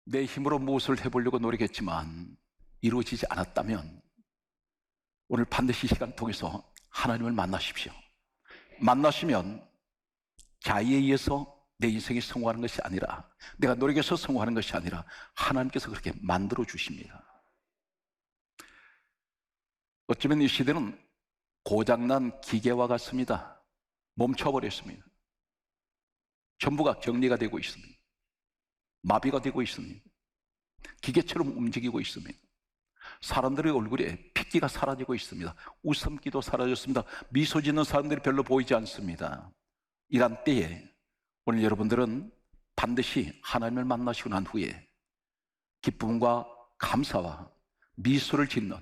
내 힘으로 무엇을 해보려고 노력했지만 이루어지지 않았다면 오늘 반드시 이 시간 통해서 하나님을 만나십시오. 만나시면 자의에 의해서 내 인생이 성공하는 것이 아니라, 내가 노력해서 성공하는 것이 아니라 하나님께서 그렇게 만들어 주십니다. 어쩌면 이 시대는 고장난 기계와 같습니다. 멈춰버렸습니다. 전부가 격리가 되고 있습니다. 마비가 되고 있습니다. 기계처럼 움직이고 있습니다. 사람들의 얼굴에 핏기가 사라지고 있습니다. 웃음기도 사라졌습니다. 미소 짓는 사람들이 별로 보이지 않습니다. 이런 때에 오늘 여러분들은 반드시 하나님을 만나시고 난 후에 기쁨과 감사와 미소를 짓는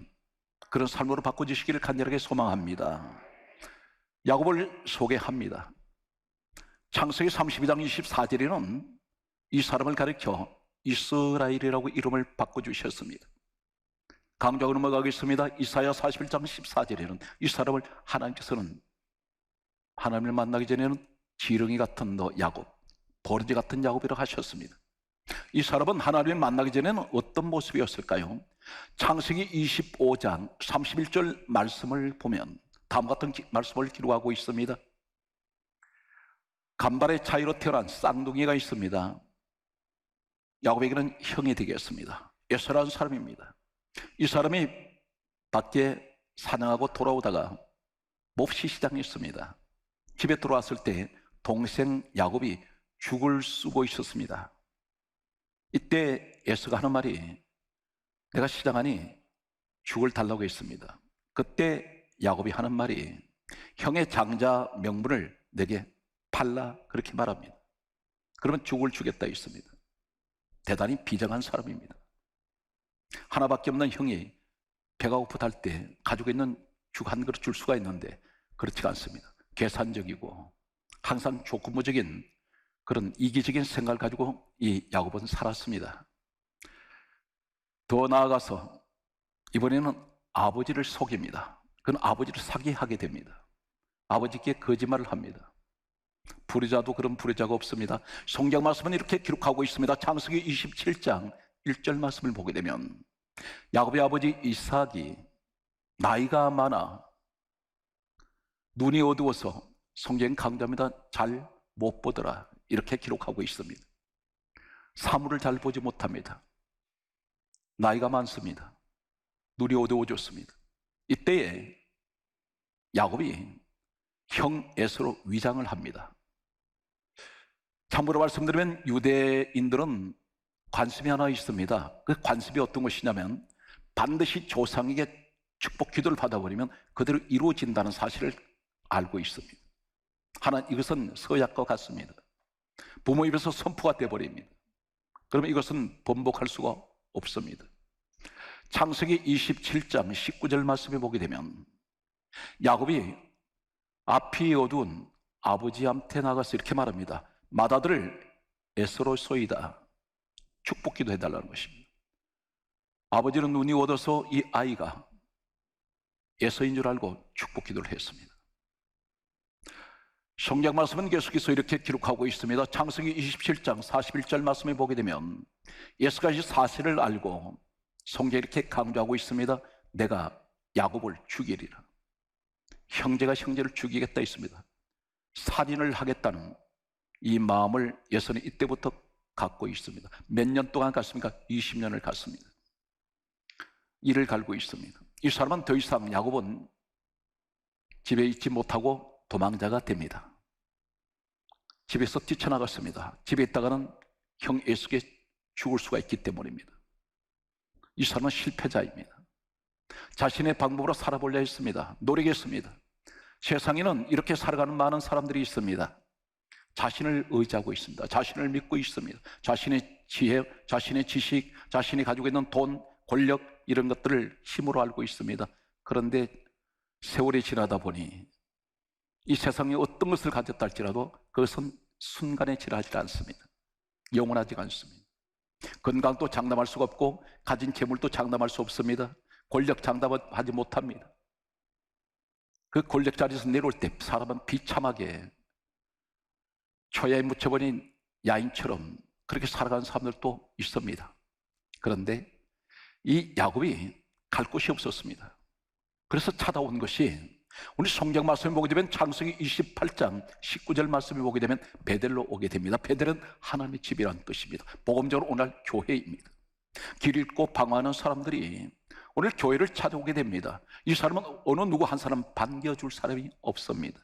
그런 삶으로 바꿔주시기를 간절하게 소망합니다. 야곱을 소개합니다. 창세기 32장 24절에는 이 사람을 가리켜 이스라엘이라고 이름을 바꿔주셨습니다. 강조하고 넘어가겠습니다. 이사야 41장 14절에는 이 사람을 하나님께서는 하나님을 만나기 전에는 지렁이 같은 너 야곱, 버러지 같은 야곱이라고 하셨습니다. 이 사람은 하나님을 만나기 전에는 어떤 모습이었을까요? 창세기 25장 31절 말씀을 보면 다음과 같은 말씀을 기록하고 있습니다. 간발의 차이로 태어난 쌍둥이가 있습니다. 야곱에게는 형이 되겠습니다. 에서라는 사람입니다. 이 사람이 밖에 사냥하고 돌아오다가 몹시 시장했습니다. 집에 들어왔을 때 동생 야곱이 죽을 쓰고 있었습니다. 이때 에서가 하는 말이, 내가 시장하니 죽을 달라고 했습니다. 그때 야곱이 하는 말이, 형의 장자 명분을 내게 팔라, 그렇게 말합니다. 그러면 죽을 주겠다 했습니다. 대단히 비장한 사람입니다. 하나밖에 없는 형이 배가 고프다 할 때 가지고 있는 죽 한 그릇 줄 수가 있는데 그렇지가 않습니다. 계산적이고 항상 조건부적인 그런 이기적인 생각을 가지고 이 야곱은 살았습니다. 더 나아가서 이번에는 아버지를 속입니다. 그는 아버지를 사기하게 됩니다. 아버지께 거짓말을 합니다. 불의자도 그런 불의자가 없습니다. 성경 말씀은 이렇게 기록하고 있습니다. 창세기 27장 1절 말씀을 보게 되면 야곱의 아버지 이삭이 나이가 많아 눈이 어두워서, 성경 강조합니다, 잘 못 보더라, 이렇게 기록하고 있습니다. 사물을 잘 보지 못합니다. 나이가 많습니다. 눈이 어두워졌습니다. 이때에 야곱이 형 에서로 위장을 합니다. 참고로 말씀드리면 유대인들은 관습이 하나 있습니다. 그 관습이 어떤 것이냐면 반드시 조상에게 축복 기도를 받아버리면 그대로 이루어진다는 사실을 알고 있습니다. 하나, 이것은 서약과 같습니다. 부모 입에서 선포가 되어버립니다. 그러면 이것은 번복할 수가 없습니다. 창세기 27장 19절 말씀에 보게 되면 야곱이 앞이 어두운 아버지한테 나가서 이렇게 말합니다. 맏아들 에서로 쏘이다, 축복기도 해달라는 것입니다. 아버지는 눈이 어두워서 이 아이가 에서인 줄 알고 축복기도를 했습니다. 성경 말씀은 계속해서 이렇게 기록하고 있습니다. 창세기 27장 41절 말씀에 보게 되면 에서가 이 사실을 알고 성경에 이렇게 강조하고 있습니다. 내가 야곱을 죽이리라. 형제가 형제를 죽이겠다 했습니다. 살인을 하겠다는 이 마음을 에서는 이때부터 갖고 있습니다. 몇 년 동안 갔습니까? 20년을 갔습니다. 이를 갈고 있습니다. 이 사람은 더 이상, 야곱은 집에 있지 못하고 도망자가 됩니다. 집에서 뛰쳐나갔습니다. 집에 있다가는 형 에서에게 죽을 수가 있기 때문입니다. 이 사람은 실패자입니다. 자신의 방법으로 살아보려 했습니다. 노력했습니다. 세상에는 이렇게 살아가는 많은 사람들이 있습니다. 자신을 의지하고 있습니다. 자신을 믿고 있습니다. 자신의 지혜, 자신의 지식, 자신이 가지고 있는 돈, 권력, 이런 것들을 힘으로 알고 있습니다. 그런데 세월이 지나다 보니 이 세상에 어떤 것을 가졌다 할지라도 그것은 순간에 지나지 않습니다. 영원하지 않습니다. 건강도 장담할 수가 없고 가진 재물도 장담할 수 없습니다. 권력 장담하지 못합니다. 그 권력 자리에서 내려올 때 사람은 비참하게 초야에 묻혀버린 야인처럼 그렇게 살아가는 사람들도 있습니다. 그런데 이 야곱이 갈 곳이 없었습니다. 그래서 찾아온 것이 오늘 성경 말씀을 보게 되면 창세기 28장 19절 말씀을 보게 되면 베델로 오게 됩니다. 베델은 하나님의 집이라는 뜻입니다. 복음적으로 오늘 교회입니다. 길 잃고 방황하는 사람들이 오늘 교회를 찾아오게 됩니다. 이 사람은 어느 누구 한 사람 반겨줄 사람이 없습니다.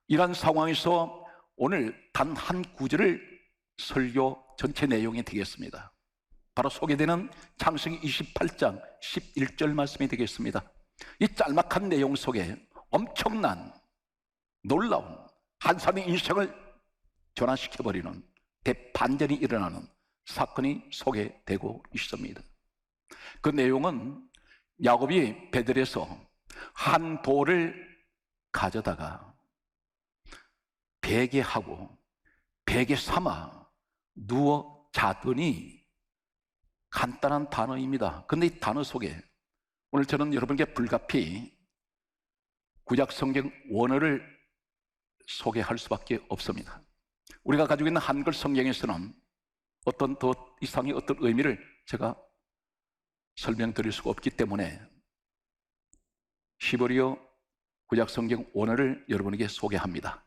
이런 상황에서 오늘 단 한 구절을 설교 전체 내용이 되겠습니다. 바로 소개되는 창세기 28장 11절 말씀이 되겠습니다. 이 짤막한 내용 속에 엄청난 놀라운 한 사람의 인생을 전환시켜버리는 대반전이 일어나는 사건이 소개되고 있습니다. 그 내용은 야곱이 베델에서 한 돌을 가져다가 베개하고 베개 삼아 누워 자더니 간단한 단어입니다. 그런데 이 단어 속에 오늘 저는 여러분께 불가피 구약성경 원어를 소개할 수밖에 없습니다. 우리가 가지고 있는 한글 성경에서는 어떤 더 이상의 어떤 의미를 제가 설명드릴 수가 없기 때문에 히브리어 구약성경 원어를 여러분에게 소개합니다.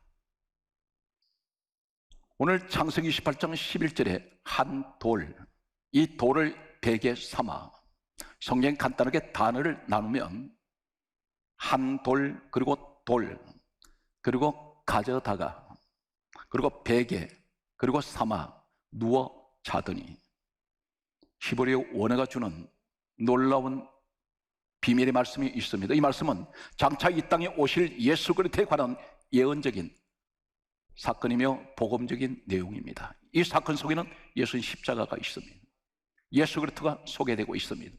오늘 창세기 28장 11절에 한 돌, 이 돌을 베개 삼아, 성경 간단하게 단어를 나누면 한 돌, 그리고 돌, 그리고 가져다가, 그리고 베개, 그리고 삼아 누워 자더니, 히브리어 원어가 주는 놀라운 비밀의 말씀이 있습니다. 이 말씀은 장차 이 땅에 오실 예수 그리스도에 관한 예언적인 사건이며 복음적인 내용입니다. 이 사건 속에는 예수님 십자가가 있습니다. 예수 그리스도가 소개되고 있습니다.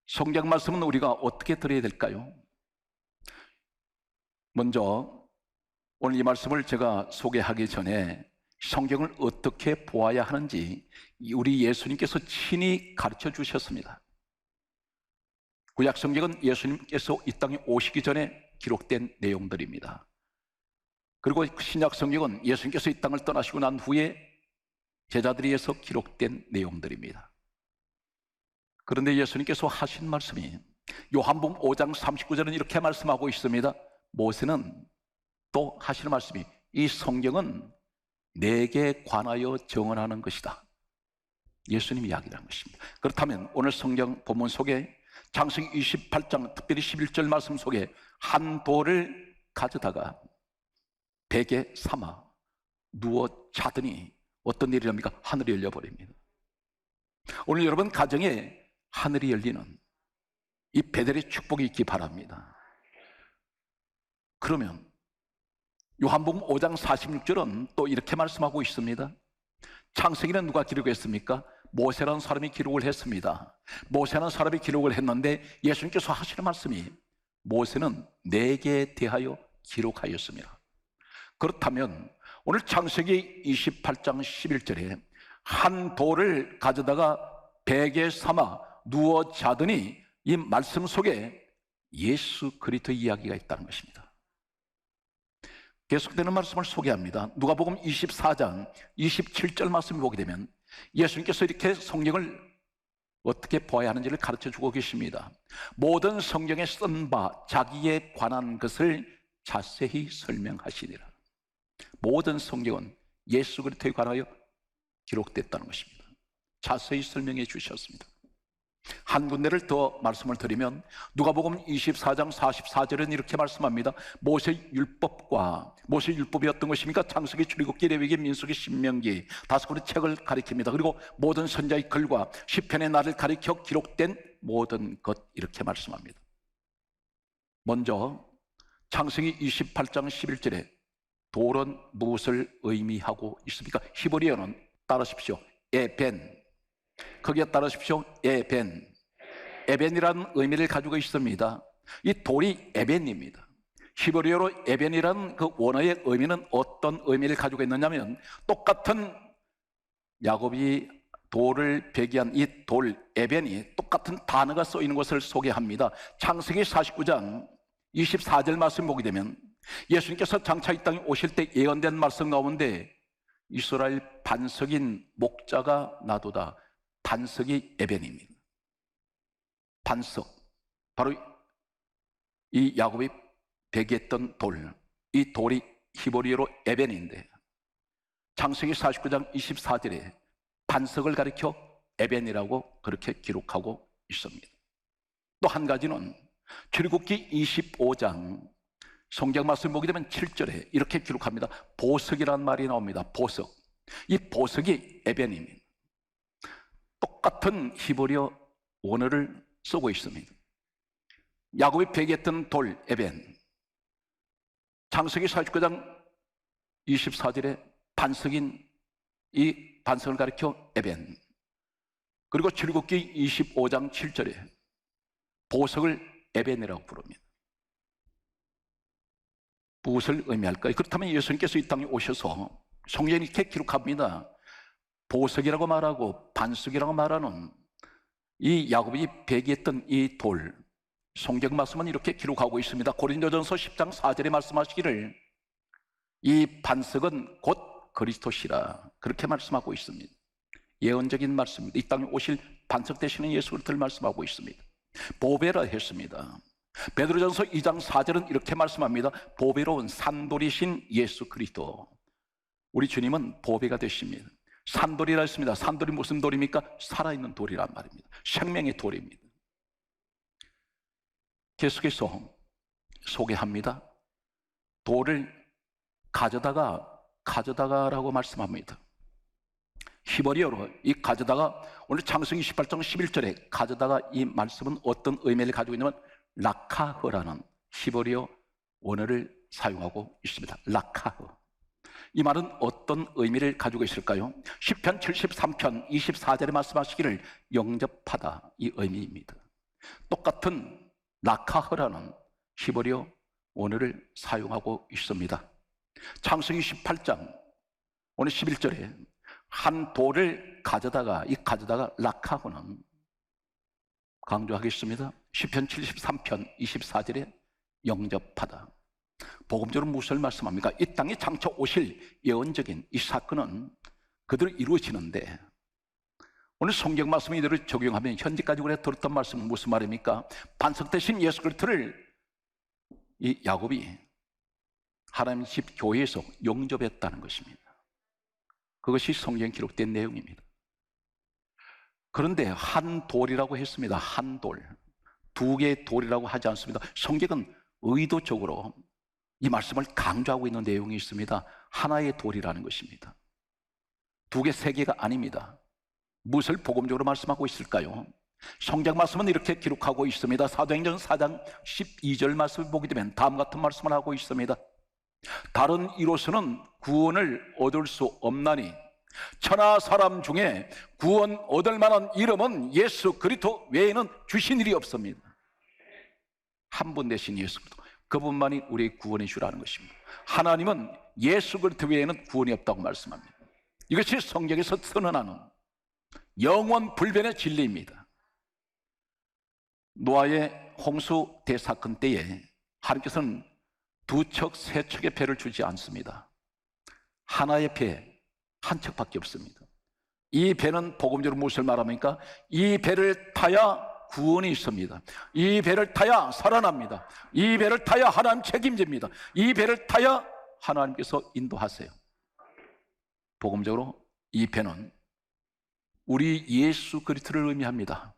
성경 말씀은 우리가 어떻게 들어야 될까요? 먼저 오늘 이 말씀을 제가 소개하기 전에 성경을 어떻게 보아야 하는지 우리 예수님께서 친히 가르쳐 주셨습니다. 구약 성경은 예수님께서 이 땅에 오시기 전에 기록된 내용들입니다. 그리고 신약 성경은 예수님께서 이 땅을 떠나시고 난 후에 제자들에 의해서 기록된 내용들입니다. 그런데 예수님께서 하신 말씀이 요한복음 5장 39절은 이렇게 말씀하고 있습니다. 모세는 또 하시는 말씀이 이 성경은 내게 관하여 정언하는 것이다. 예수님이 이야기하는 것입니다. 그렇다면 오늘 성경 본문 속에 창세기 28장 특별히 11절 말씀 속에 한 돌을 가져다가 베개 삼아 누워 자더니 어떤 일이 일어납니까? 하늘이 열려버립니다. 오늘 여러분 가정에 하늘이 열리는 이 베델의 축복이 있기 바랍니다. 그러면 요한복음 5장 46절은 또 이렇게 말씀하고 있습니다. 창세기는 누가 기록했습니까? 모세라는 사람이 기록을 했습니다. 모세라는 사람이 기록을 했는데 예수님께서 하시는 말씀이 모세는 내게 대하여 기록하였습니다. 그렇다면 오늘 창세기 28장 11절에 한 돌을 가져다가 베개 삼아 누워 자더니 이 말씀 속에 예수 그리스도 이야기가 있다는 것입니다. 계속되는 말씀을 소개합니다. 누가복음 24장 27절 말씀을 보게 되면 예수님께서 이렇게 성경을 어떻게 보아야 하는지를 가르쳐 주고 계십니다. 모든 성경에 쓴 바 자기에 관한 것을 자세히 설명하시니라. 모든 성경은 예수 그리스도에 관하여 기록됐다는 것입니다. 자세히 설명해 주셨습니다. 한 군데를 더 말씀을 드리면 누가복음 24장 44절은 이렇게 말씀합니다. 모세 율법이 어떤 것입니까? 창세기, 출애굽기, 레위기, 민수기, 신명기 다섯 권의 책을 가리킵니다. 그리고 모든 선자의 글과 시편의 날을 가리켜 기록된 모든 것 이렇게 말씀합니다. 먼저 창세기 28장 11절에 돌은 무엇을 의미하고 있습니까? 히브리어는 따르십시오. 에벤. 거기에 따르십시오. 에벤. 에벤이라는 의미를 가지고 있습니다. 이 돌이 에벤입니다. 히브리어로 에벤이라는 그 원어의 의미는 어떤 의미를 가지고 있느냐면 똑같은 야곱이 돌을 베개한 이 돌 에벤이 똑같은 단어가 써 있는 것을 소개합니다. 창세기 49장 24절 말씀 보게 되면 예수님께서 장차 이 땅에 오실 때 예언된 말씀 나오는데 이스라엘 반석인 목자가 나도다. 반석이 에벤입니다. 반석, 바로 이 야곱이 베개했던 돌, 이 돌이 히브리어로 에벤인데 창세기 49장 24절에 반석을 가리켜 에벤이라고 그렇게 기록하고 있습니다. 또 한 가지는 출애굽기 25장 성경 말씀 보게 되면 7절에 이렇게 기록합니다. 보석이라는 말이 나옵니다. 보석. 이 보석이 에벤입니다. 똑같은 히브리어 원어를 쓰고 있습니다. 야곱이 베개했던 돌 에벤, 창세기 49장 24절에 반석인 이 반석을 가리켜 에벤, 그리고 출애굽기 25장 7절에 보석을 에벤이라고 부릅니다. 무엇을 의미할까요? 그렇다면 예수님께서 이 땅에 오셔서 성경이 이렇게 기록합니다. 보석이라고 말하고 반석이라고 말하는 이 야곱이 베개했던 이 돌, 성경 말씀은 이렇게 기록하고 있습니다. 고린도전서 10장 4절에 말씀하시기를 이 반석은 곧 그리스도시라 그렇게 말씀하고 있습니다. 예언적인 말씀입니다. 이 땅에 오실 반석 되시는 예수 그리스도를 말씀하고 있습니다. 보배라 했습니다. 베드로전서 2장 4절은 이렇게 말씀합니다. 보배로운 산돌이신 예수 그리스도, 우리 주님은 보배가 되십니다. 산돌이라 했습니다. 산돌이 무슨 돌입니까? 살아있는 돌이란 말입니다. 생명의 돌입니다. 계속해서 소개합니다. 돌을 가져다가라고 말씀합니다. 히브리어로 이 가져다가, 오늘 창세기 18장 11절에 가져다가 이 말씀은 어떤 의미를 가지고 있냐면 라카흐라는 히브리어 원어를 사용하고 있습니다. 라카흐. 이 말은 어떤 의미를 가지고 있을까요? 시편 73편 24절에 말씀하시기를 영접하다, 이 의미입니다. 똑같은 라카흐라는 히브리어 원어를 사용하고 있습니다. 창세기 18장 오늘 11절에 한 돌을 가져다가, 이 가져다가 라카흐는 강조하겠습니다. 시편 73편 24절에 영접하다. 복음적으로 무엇을 말씀합니까? 이 땅에 장차 오실 예언적인 이 사건은 그대로 이루어지는데, 오늘 성경 말씀 이대로 적용하면 현재까지 우리가 들었던 말씀은 무슨 말입니까? 반석 대신 예수 그리스도를 이 야곱이 하나님 집 교회에서 영접했다는 것입니다. 그것이 성경에 기록된 내용입니다. 그런데 한 돌이라고 했습니다. 한 돌. 두 개의 돌이라고 하지 않습니다. 성경은 의도적으로 이 말씀을 강조하고 있는 내용이 있습니다. 하나의 돌이라는 것입니다. 두 개, 세 개가 아닙니다. 무엇을 복음적으로 말씀하고 있을까요? 성경 말씀은 이렇게 기록하고 있습니다. 사도행전 4장 12절 말씀을 보게 되면 다음 같은 말씀을 하고 있습니다. 다른 이로서는 구원을 얻을 수 없나니 천하 사람 중에 구원 얻을 만한 이름은 예수 그리스도 외에는 주신 일이 없습니다. 한 분 되신 예수 그리스도, 그분만이 우리의 구원의 주라는 것입니다. 하나님은 예수 그리스도 외에는 구원이 없다고 말씀합니다. 이것이 성경에서 선언하는 영원 불변의 진리입니다. 노아의 홍수 대사건 때에 하나님께서는 두 척, 세 척의 배를 주지 않습니다. 하나의 배, 한 척밖에 없습니다. 이 배는 복음적으로 무엇을 말합니까? 이 배를 타야 구원이 있습니다. 이 배를 타야 살아납니다. 이 배를 타야 하나님 책임집니다. 이 배를 타야 하나님께서 인도하세요. 복음적으로 이 배는 우리 예수 그리스도를 의미합니다.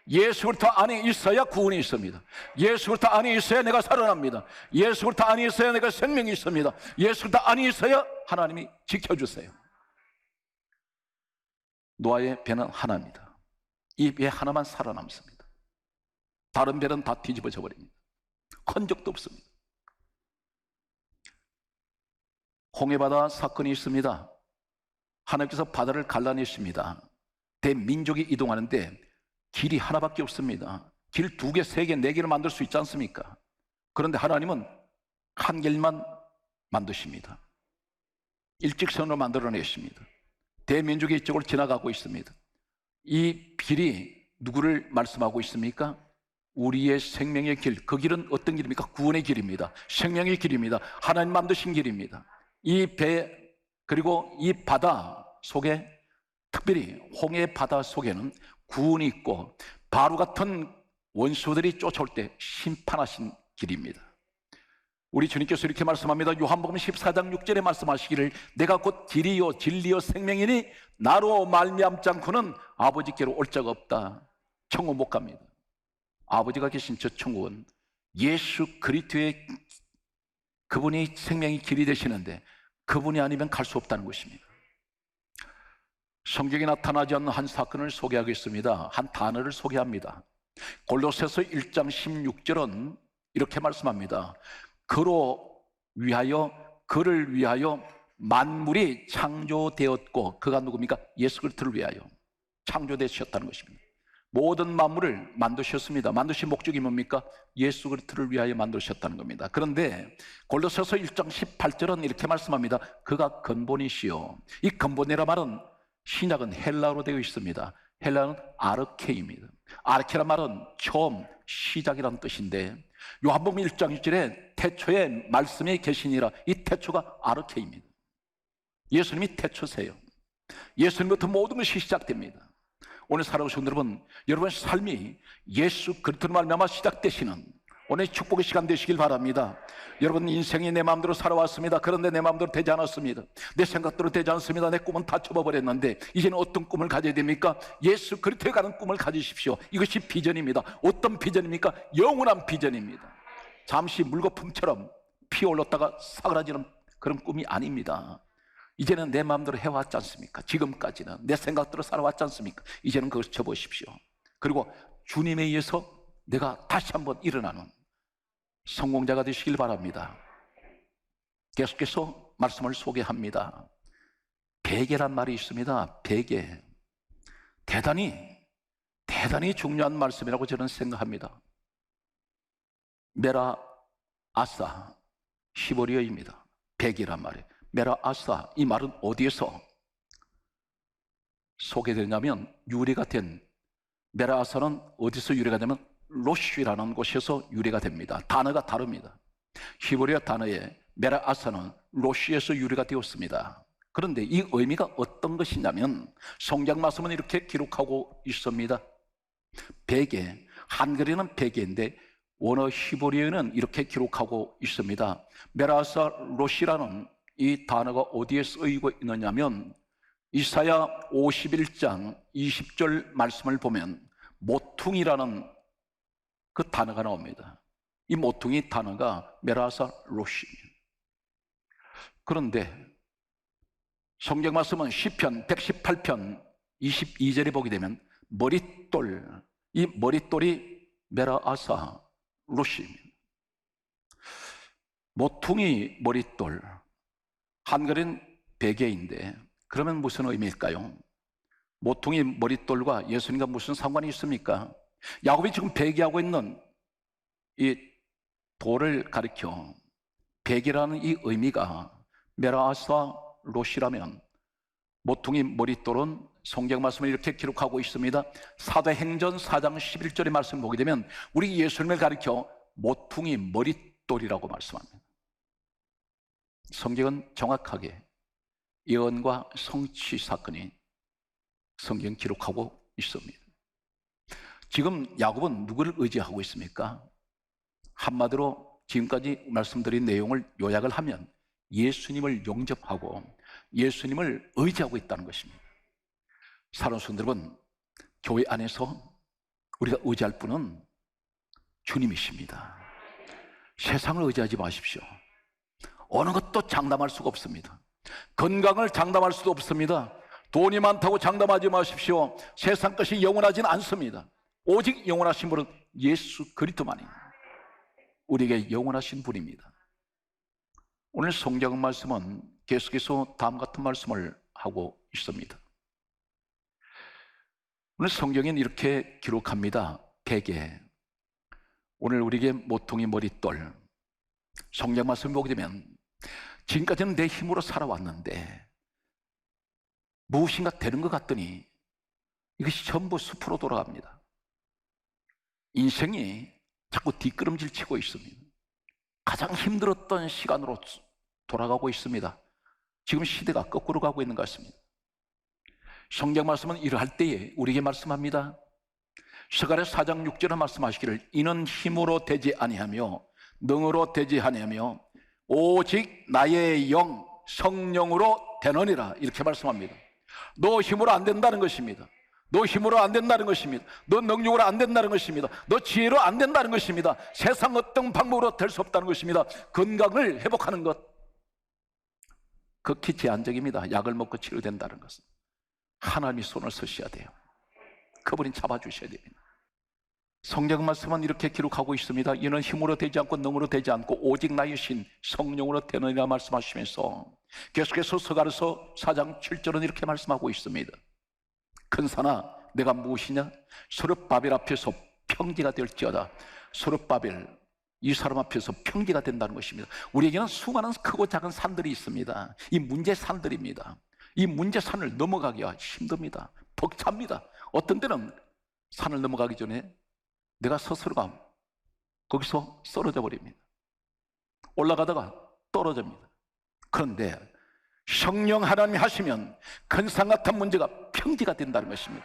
예수 그리스도 안에 있어야 구원이 있습니다. 예수 그리스도 안에 있어야 내가 살아납니다. 예수 그리스도 안에 있어야 내가 생명이 있습니다. 예수 그리스도 안에 있어야 하나님이 지켜주세요. 노아의 배는 하나입니다. 이 배 하나만 살아남습니다. 다른 배는 다 뒤집어져 버립니다. 흔적도 없습니다. 홍해바다 사건이 있습니다. 하나님께서 바다를 갈라내십니다. 대민족이 이동하는데 길이 하나밖에 없습니다. 길 두 개, 세 개, 네 개를 만들 수 있지 않습니까? 그런데 하나님은 한 길만 만드십니다. 일직선으로 만들어내십니다. 대민족이 이쪽으로 지나가고 있습니다. 이 길이 누구를 말씀하고 있습니까? 우리의 생명의 길. 그 길은 어떤 길입니까? 구원의 길입니다. 생명의 길입니다. 하나님 만드신 길입니다. 이 배, 그리고 이 바다 속에 특별히 홍해 바다 속에는 구원이 있고 바로 같은 원수들이 쫓아올 때 심판하신 길입니다. 우리 주님께서 이렇게 말씀합니다. 요한복음 14장 6절에 말씀하시기를 내가 곧 길이요 진리요 생명이니 나로 말미암지 않고는 아버지께로 올 자가 없다. 천국 못 갑니다. 아버지가 계신 저 천국은 예수 그리스도의 그분이 생명이 길이 되시는데 그분이 아니면 갈 수 없다는 것입니다. 성경에 나타나지 않는 한 사건을 소개하겠습니다. 한 단어를 소개합니다. 골로새서 1장 16절은 이렇게 말씀합니다. 그를 위하여 만물이 창조되었고 그가 누굽니까? 예수 그리스도를 위하여 창조되셨다는 것입니다. 모든 만물을 만드셨습니다. 만드신 목적이 뭡니까? 예수 그리스도를 위하여 만드셨다는 겁니다. 그런데 골로새서 1장 18절은 이렇게 말씀합니다. 그가 근본이시요. 이 근본이라 말은 신약은 헬라어로 되어 있습니다. 헬라어는 아르케입니다. 아르케란 말은 처음, 시작이라는 뜻인데 요한복음 1장 1절에 태초에 말씀이 계시니라. 이 태초가 아르케입니다. 예수님이 태초세요. 예수님부터 모든 것이 시작됩니다. 오늘 살아오신 여러분, 여러분의 삶이 예수 그리스도로 말미암아 시작되시는 오늘 축복의 시간 되시길 바랍니다. 여러분, 인생이 내 마음대로 살아왔습니다. 그런데 내 마음대로 되지 않았습니다. 내 생각대로 되지 않습니다. 내 꿈은 다 접어버렸는데 이제는 어떤 꿈을 가져야 됩니까? 예수 그리스도에 가는 꿈을 가지십시오. 이것이 비전입니다. 어떤 비전입니까? 영원한 비전입니다. 잠시 물거품처럼 피어올랐다가 사그라지는 그런 꿈이 아닙니다. 이제는 내 마음대로 해왔지 않습니까? 지금까지는 내 생각대로 살아왔지 않습니까? 이제는 그것을 접으십시오. 그리고 주님에 의해서 내가 다시 한번 일어나는 성공자가 되시길 바랍니다. 계속해서 말씀을 소개합니다. 베개란 말이 있습니다. 베개. 대단히 중요한 말씀이라고 저는 생각합니다. 메라 아사 히브리어입니다. 베개란 말이에요. 메라 아사, 이 말은 어디에서 소개되냐면 유래가 된, 메라 아사는 어디서 유래가 되면 로쉬라는 곳에서 유래가 됩니다. 단어가 다릅니다. 히브리어 단어에 메라 아사는 로쉬에서 유래가 되었습니다. 그런데 이 의미가 어떤 것이냐면 성경 말씀은 이렇게 기록하고 있습니다. 베개, 한글에는 베개인데 원어 히브리어는 이렇게 기록하고 있습니다. 메라 아사 로쉬라는 이 단어가 어디에 쓰이고 있느냐면 이사야 51장 20절 말씀을 보면 모퉁이라는 그 단어가 나옵니다. 이 모퉁이 단어가 메라사 로시입니다. 그런데 성경 말씀은 시편 118편 22절에 보게 되면 머릿돌, 이 머릿돌이 메라아사 로시입니다. 모퉁이 머릿돌, 한글은 베개인데 그러면 무슨 의미일까요? 모퉁이 머릿돌과 예수님과 무슨 상관이 있습니까? 야곱이 지금 베개하고 있는 이 돌을 가리켜 베개라는 이 의미가 메라아사 로시라면 모퉁이 머릿돌은 성경 말씀을 이렇게 기록하고 있습니다. 사도행전 4장 11절의 말씀 보게 되면 우리 예수님을 가리켜 모퉁이 머릿돌이라고 말씀합니다. 성경은 정확하게 예언과 성취 사건이 성경 기록하고 있습니다. 지금 야곱은 누구를 의지하고 있습니까? 한마디로 지금까지 말씀드린 내용을 요약을 하면 예수님을 영접하고 예수님을 의지하고 있다는 것입니다. 사랑하는 성도 여러분, 교회 안에서 우리가 의지할 분은 주님이십니다. 세상을 의지하지 마십시오. 어느 것도 장담할 수가 없습니다. 건강을 장담할 수도 없습니다. 돈이 많다고 장담하지 마십시오. 세상 것이 영원하지는 않습니다. 오직 영원하신 분은 예수 그리스도만입니다. 우리에게 영원하신 분입니다. 오늘 성경 말씀은 계속해서 다음 같은 말씀을 하고 있습니다. 오늘 성경엔 이렇게 기록합니다. 베개, 오늘 우리에게 모퉁이 머릿돌. 성경 말씀 보게 되면 지금까지는 내 힘으로 살아왔는데 무엇인가 되는 것 같더니 이것이 전부 숲으로 돌아갑니다. 인생이 자꾸 뒷걸음질 치고 있습니다. 가장 힘들었던 시간으로 돌아가고 있습니다. 지금 시대가 거꾸로 가고 있는 것 같습니다. 성경 말씀은 이러할 때에 우리에게 말씀합니다. 스가랴 4장 6절에 말씀하시기를 이는 힘으로 되지 아니하며 능으로 되지 아니하며 오직 나의 영 성령으로 되느니라, 이렇게 말씀합니다. 너 힘으로 안 된다는 것입니다. 너 힘으로 안 된다는 것입니다. 너 능력으로 안 된다는 것입니다. 너 지혜로 안 된다는 것입니다. 세상 어떤 방법으로 될 수 없다는 것입니다. 건강을 회복하는 것, 극히 제한적입니다. 약을 먹고 치료된다는 것은 하나님이 손을 쓰셔야 돼요. 그분이 잡아주셔야 됩니다. 성경 말씀은 이렇게 기록하고 있습니다. 이는 힘으로 되지 않고 능으로 되지 않고 오직 나의 신 성령으로 되느니라 말씀하시면서 계속해서 스가랴서 4장 7절은 이렇게 말씀하고 있습니다. 큰 산아 내가 무엇이냐? 스룹바벨 앞에서 평지가 될지어다. 스룹바벨, 이 사람 앞에서 평지가 된다는 것입니다. 우리에게는 수많은 크고 작은 산들이 있습니다. 이 문제 산들입니다. 이 문제 산을 넘어가기가 힘듭니다. 벅찹니다. 어떤 때는 산을 넘어가기 전에 내가 스스로가 거기서 쓰러져 버립니다. 올라가다가 떨어집니다. 그런데 성령 하나님이 하시면 큰 산 같은 문제가 평지가 된다는 것입니다.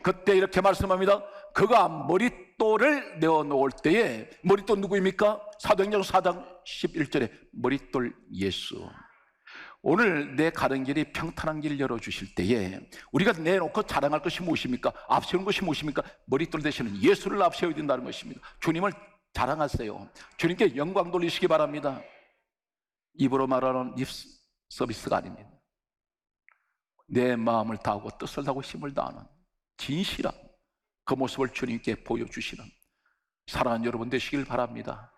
그때 이렇게 말씀합니다. 그가 머릿돌을 내어놓을 때에, 머릿돌 누구입니까? 사도행전 4장 11절에 머릿돌 예수. 오늘 내 가는 길이 평탄한 길 열어주실 때에 우리가 내놓고 자랑할 것이 무엇입니까? 앞세우는 것이 무엇입니까? 머릿돌 되시는 예수를 앞세워야 된다는 것입니다. 주님을 자랑하세요. 주님께 영광 돌리시기 바랍니다. 입으로 말하는 립 서비스가 아닙니다. 내 마음을 다하고 뜻을 다하고 힘을 다하는 진실한 그 모습을 주님께 보여주시는 사랑하는 여러분 되시길 바랍니다.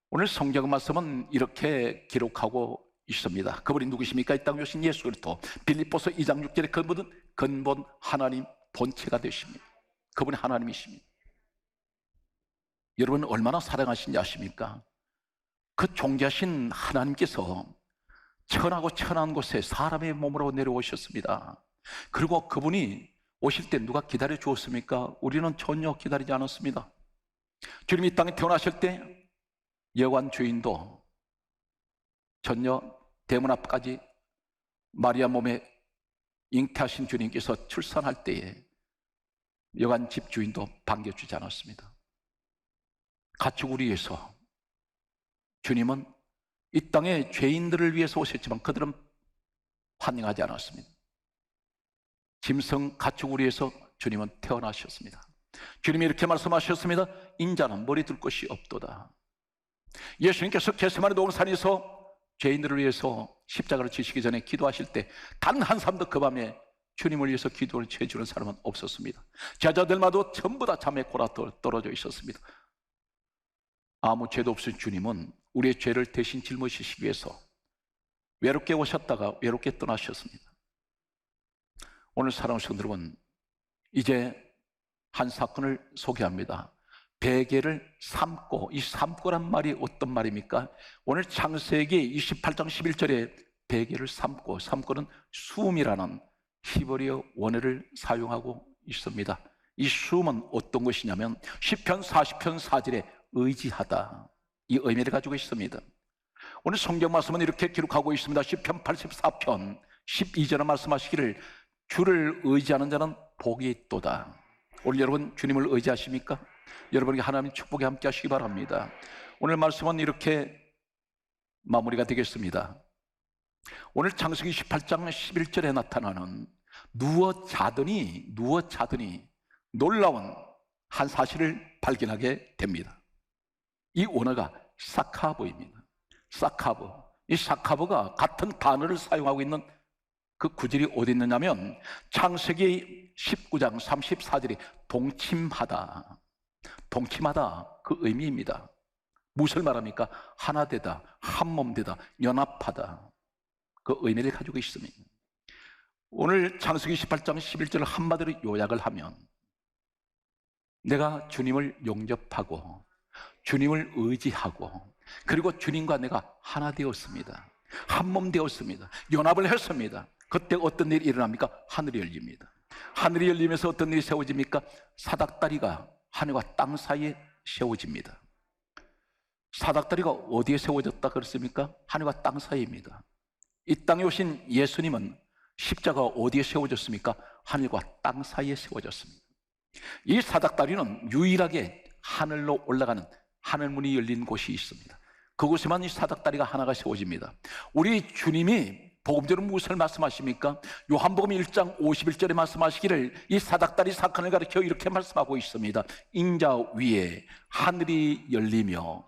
오늘 성경 말씀은 이렇게 기록하고 있습니다. 그분이 누구십니까? 이 땅에 오신 예수 그리스도. 빌립보서 2장 6절에 그분은 근본 하나님 본체가 되십니다. 그분이 하나님이십니다. 여러분 얼마나 사랑하신지 아십니까? 그 존귀하신 하나님께서 천하고 천한 곳에 사람의 몸으로 내려오셨습니다. 그리고 그분이 오실 때 누가 기다려 주었습니까? 우리는 전혀 기다리지 않았습니다. 주님이 이 땅에 태어나실 때 여관 주인도 전혀 대문 앞까지 마리아 몸에 잉태하신 주님께서 출산할 때에 여관 집 주인도 반겨주지 않았습니다. 가축을 위해서 주님은 이 땅에 죄인들을 위해서 오셨지만 그들은 환영하지 않았습니다. 짐승 가축을 위해서 주님은 태어나셨습니다. 주님이 이렇게 말씀하셨습니다. 인자는 머리 둘 것이 없도다. 예수님께서 겟세마네 동산에서 죄인들을 위해서 십자가를 지시기 전에 기도하실 때 단 한 사람도 그 밤에 주님을 위해서 기도를 해주는 사람은 없었습니다. 제자들마도 전부 다 잠에 골아 떨어져 있었습니다. 아무 죄도 없으신 주님은 우리의 죄를 대신 짊어지시기 위해서 외롭게 오셨다가 외롭게 떠나셨습니다. 오늘 사랑하는 성도 여러분, 이제 한 사건을 소개합니다. 베개를 삶고, 이 삶고란 말이 어떤 말입니까? 오늘 창세기 28장 11절에 베개를 삶고는 수음이라는 히브리어 원어를 사용하고 있습니다. 이 수음은 어떤 것이냐면 시편 40편 4절에 의지하다, 이 의미를 가지고 있습니다. 오늘 성경 말씀은 이렇게 기록하고 있습니다. 시편 84편 12절에 말씀하시기를 주를 의지하는 자는 복이 있도다. 오늘 여러분 주님을 의지하십니까? 여러분에게 하나님의 축복이 함께 하시기 바랍니다. 오늘 말씀은 이렇게 마무리가 되겠습니다. 오늘 창세기 28장 11절에 나타나는 누워 자더니 놀라운 한 사실을 발견하게 됩니다. 이 원어가 사카브입니다. 사카브. 이 사카브가 같은 단어를 사용하고 있는 그 구절이 어디 있느냐면 창세기 19장 34절이 동침하다 그 의미입니다. 무엇을 말합니까? 하나 되다, 한몸 되다, 연합하다, 그 의미를 가지고 있습니다. 오늘 창세기 18장 11절을 한마디로 요약을 하면 내가 주님을 용접하고 주님을 의지하고 그리고 주님과 내가 하나 되었습니다. 한몸 되었습니다. 연합을 했습니다. 그때 어떤 일이 일어납니까? 하늘이 열립니다. 하늘이 열리면서 어떤 일이 세워집니까? 사닥다리가 하늘과 땅 사이에 세워집니다. 사닥다리가 어디에 세워졌다 그랬습니까? 하늘과 땅 사이입니다. 이 땅에 오신 예수님은 십자가 어디에 세워졌습니까? 하늘과 땅 사이에 세워졌습니다. 이 사닥다리는 유일하게 하늘로 올라가는 하늘문이 열린 곳이 있습니다. 그곳에만 이 사닥다리가 하나가 세워집니다. 우리 주님이 복음적으로 무엇을 말씀하십니까? 요한복음 1장 51절에 말씀하시기를 이 사닥다리 사건을 가리켜 이렇게 말씀하고 있습니다. 인자 위에 하늘이 열리며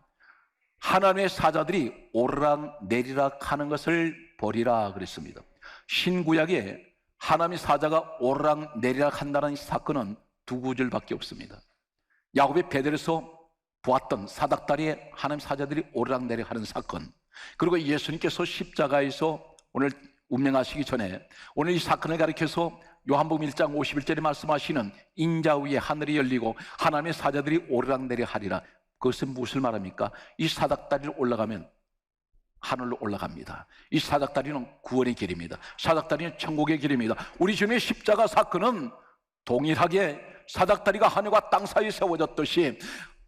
하나님의 사자들이 오르락 내리락 하는 것을 보리라 그랬습니다. 신구약에 하나님의 사자가 오르락 내리락 한다는 이 사건은 두 구절밖에 없습니다. 야곱의 베델에서 보았던 사닥다리에 하나님 사자들이 오르락내리락 하는 사건, 그리고 예수님께서 십자가에서 오늘 운명하시기 전에 오늘 이 사건을 가리켜서 요한복음 1장 51절에 말씀하시는 인자 위에 하늘이 열리고 하나님의 사자들이 오르락내리락 하리라. 그것은 무엇을 말합니까? 이 사닥다리를 올라가면 하늘로 올라갑니다. 이 사닥다리는 구원의 길입니다. 사닥다리는 천국의 길입니다. 우리 주님의 십자가 사건은 동일하게 사닥다리가 하늘과 땅 사이에 세워졌듯이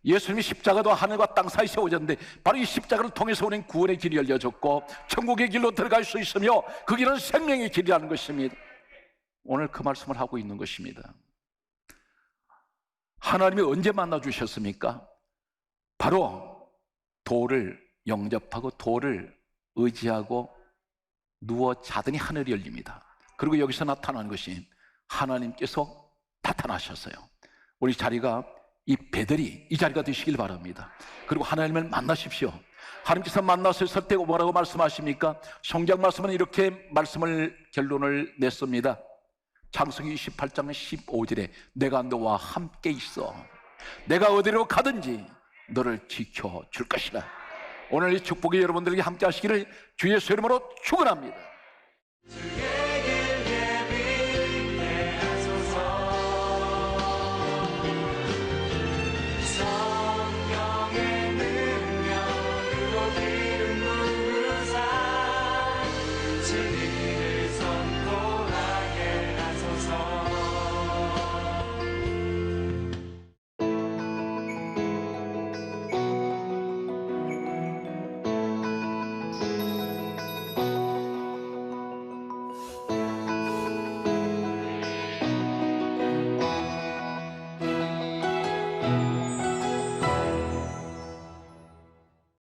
예수님의 십자가도 하늘과 땅 사이에 세워졌는데 바로 이 십자가를 통해서 우리는 구원의 길이 열려졌고 천국의 길로 들어갈 수 있으며 그 길은 생명의 길이라는 것입니다. 오늘 그 말씀을 하고 있는 것입니다. 하나님이 언제 만나 주셨습니까? 바로 돌을 영접하고 돌을 의지하고 누워 자더니 하늘이 열립니다. 그리고 여기서 나타나는 것이 하나님께서 나타나셨어요. 우리 자리가 이 베델이 이 자리가 되시길 바랍니다. 그리고 하나님을 만나십시오. 하나님께서 만나셨을 때 뭐라고 말씀하십니까? 성경 말씀은 이렇게 말씀을 결론을 냈습니다. 창세기 28장 15절에 내가 너와 함께 있어 내가 어디로 가든지 너를 지켜줄 것이라. 오늘 이 축복이 여러분들에게 함께 하시기를 주 예수 이름으로 축원합니다.